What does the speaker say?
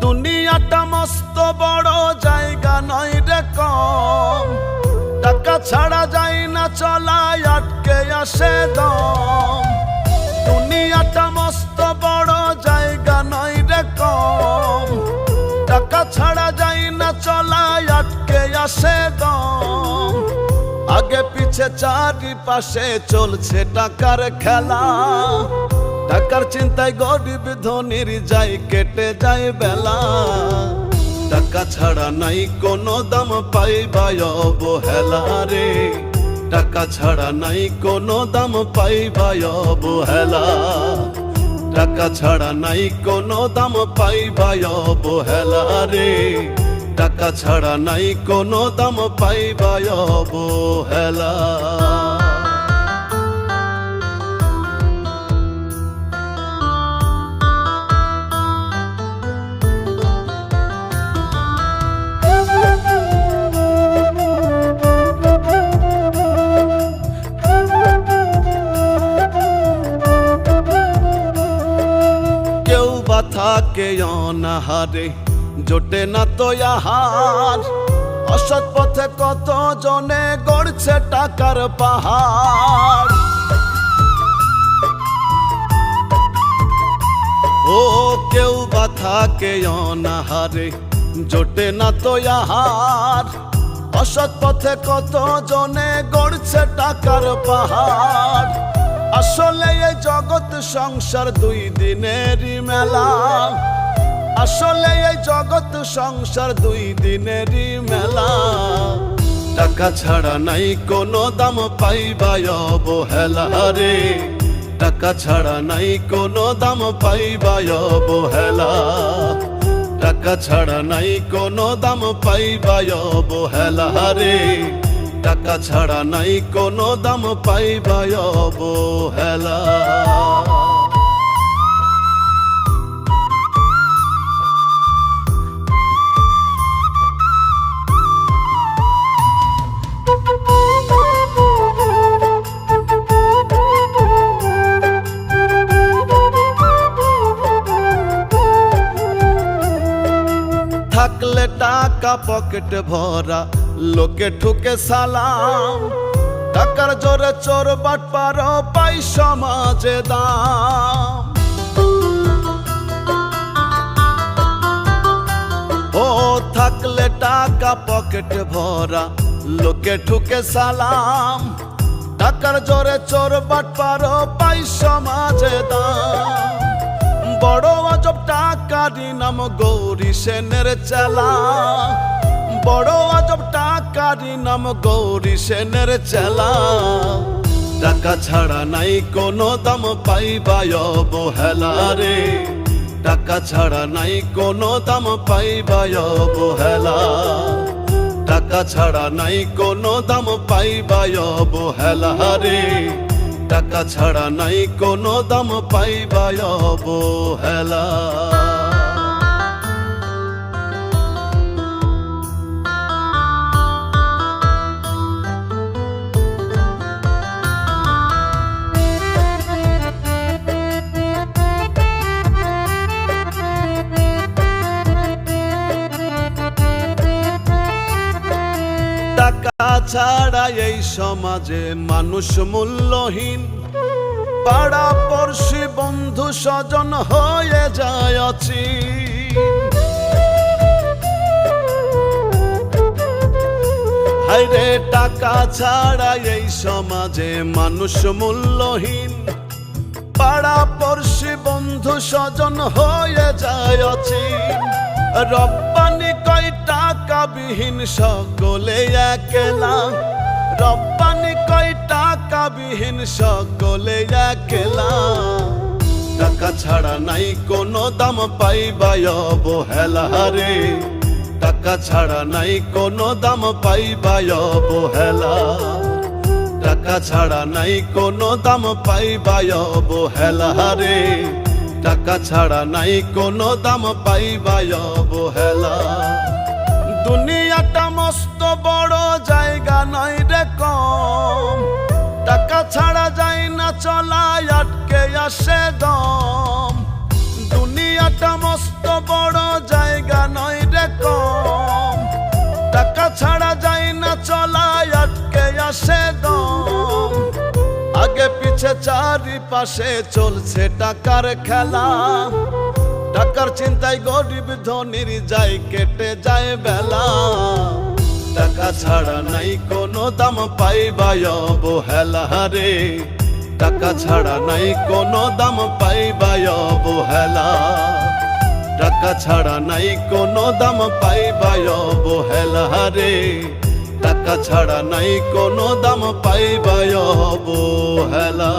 দুনিয়াটা মস্ত বড় জায়গা নয় রে কম, টাকা ছাড়া যায় না চলায় আটকে আসে দম। দুনিয়াটা মস্ত বড় জায়গা নয় রে কম, টাকা ছাড়া যায় না চলায় আটকে আসে দম। আগে পিছে চারিপাশে চলছে টাকার খেলা, টাকার চিন্তায় গরিব ধনির যায় কেটে যায় বেলা। টাকা ছাড়া নাই কোনো দাম পাইবাই অবহেলা রে, টাকা ছাড়া নাই কোনো দাম পাইবাই অবহেলা। টাকা ছাড়া নাই কোনো দাম পাইবাই অবহেলা রে, টাকা ছাড়া নাই কোনো দাম পাইবাই অবহেলা। থাকে অনাহারে জোটে না তো আহার, অসৎ পথে কত জনে গড়ছে টাকার পাহাড়। ও কেউ বা থাকে অনাহারে জোটে না তো আহার, অসৎ পথে কত জনে গড়ছে টাকার পাহাড়। আসলে এই জগৎ সংসার দুই দিনেরই মেলা, আসলে এই জগৎ সংসার দুই দিনেরই মেলা। টাকা ছাড়া নাই কোনো দাম পাইবাই অবহেলা রে, টাকা ছাড়া নাই কোনো দাম পাইবাই অবহেলা। টাকা ছাড়া নাই কোনো দাম পাইবাই অবহেলা রে, টাকা ছাড়া নাই কোনো দাম পাইবাই অবহেলা। থাকলে টাকা পকেট ভরা লোকে ঠুকে সালাম, টাকার জোরে চোর বাটপার পাই সমাজে দাম। ও থাকলে টাকা পকেট ভরা লোকে ঠুকে সালাম, টাকার জোরে চোর বাটপার পাই সমাজে দাম। বড় আজব টাকারই নাম গৌরী সেনের চেলা, বড় আজব টাকারই নাম গৌরী সেনের চেলা। টাকা ছাড়া নাই কোনো দাম পাইবাই অবহেলা রে, টাকা ছাড়া নাই কোনো দাম পাইবাই অবহেলা। টাকা ছাড়া নাই কোনো দাম পাইবাই অবহেলা রে, টাকা ছাড়া নাই কোনো দাম পাইবাই অবহেলা। টাকা ছাড়া এই সমাজে মানুষ মূল্যহীন, পাড়া পড়শি বন্ধু স্বজন হয়ে যায় অচিন। হায়রে টাকা ছাড়া এই সমাজে মানুষ মূল্যহীন, পাড়া পড়শি বন্ধু স্বজন হয়ে যায় অচিন। রব্বানি কয় টাকা বিহীন সকলে একলা, রব্বানি কয় টাকা বিহীন সকলে একলা। টাকা ছাড়া নাই কোনো দাম পাইবাই অবহেলা রে, টাকা ছাড়া নাই কোনো দাম পাইবাই অবহেলা। টাকা ছাড়া নাই কোনো দাম পাইবা অবহেলা রে, টাকা ছাড়া নাই কোনো দাম পাইবা অবহেলা। দুনিয়াটা মস্ত বড় জায়গা নয় রে কম, টাকা ছাড়া যায় না চলা আটকে আসে দম। দুনিয়াটা মস্ত বড় জায়গা নয় রে কম, টাকা ছাড়া যায় না চলা আটকে আসে দম। আগে পিছে চারিপাশে চলছে টাকার খেলা, টাকার চিন্তায় গরিব ধনির যায় কেটে যায় বেলা। টাকা ছাড়া নাই কোনো দাম পাইবা অবহেলা রে, টাকা ছাড়া নাই কোনো দাম পাইবা অবহেলা। টাকা ছাড়া নাই কোনো দাম পাইবা অবহেলা রে, টাকা ছাড়া নাই কোনো দাম পাইবা অবহেলা।